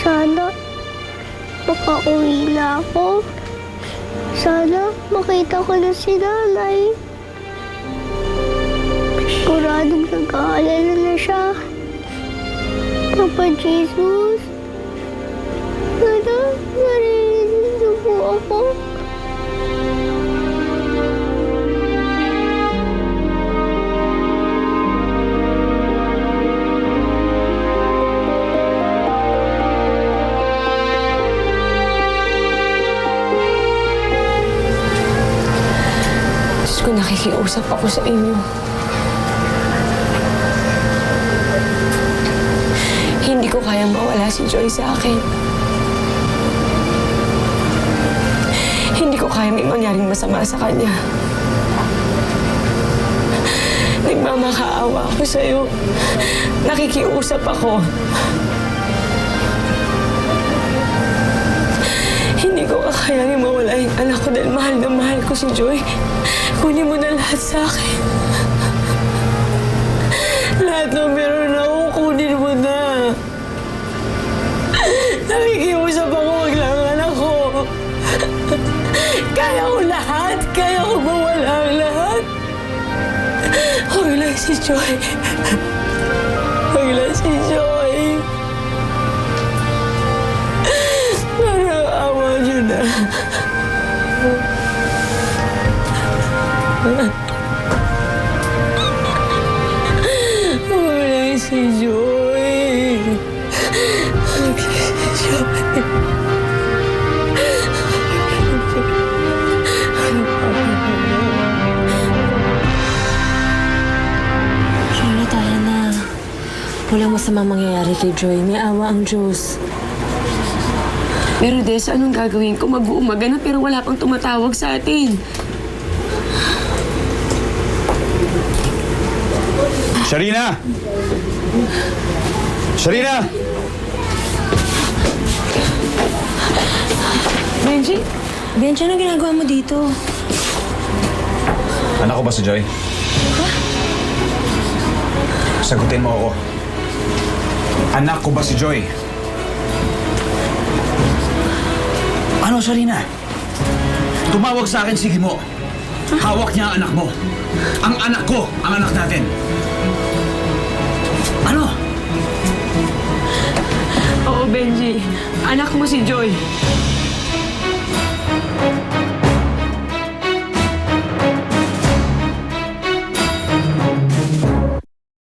Sana makauwi na ako. Sana makita ko na si nanay. Siguradong nag-aalala na siya. Papa Jesus, sana maririnig niyo po ako. Diyos ko, nakikiusap ako sa inyo. Hindi ko kayang mawala si Joy sa akin. Hindi ko kaya may mangyaring masama sa kanya. Nagmamakaawa ako sa'yo. Nakikiusap ako. Hindi ko kakayanin mawala yung anak ko dahil mahal na mahal ko si Joy. Kunin mo na lahat sa akin. Lahat na meron ako, kunin mo na. Nakikiusap ako, wag lang ang anak ko. Kaya ko lahat. Kaya ko mawala ang lahat. Huwag lang si Joy. Huwag lang si Joy. Parang awa niyo na. Huwag lang si Joy. Huwag lang si Joy. Charlotte, tayo na. Walang masamang mangyayari kay Joy. May awa ang Diyos. Pero Des, anong gagawin ko? Mag-uumaga na pero wala pang tumatawag sa atin. Sharina! Sharina! Benji? Benji, ano ginagawa mo dito? Anak ko ba si Joy? Sagutin mo ako. Anak ko ba si Joy? Ano, Sharina? Tumawag sa akin, sige mo. Hawak niya ang anak mo. Ang anak ko, ang anak natin. Ano? Oo, Benji. Anak mo si Joy.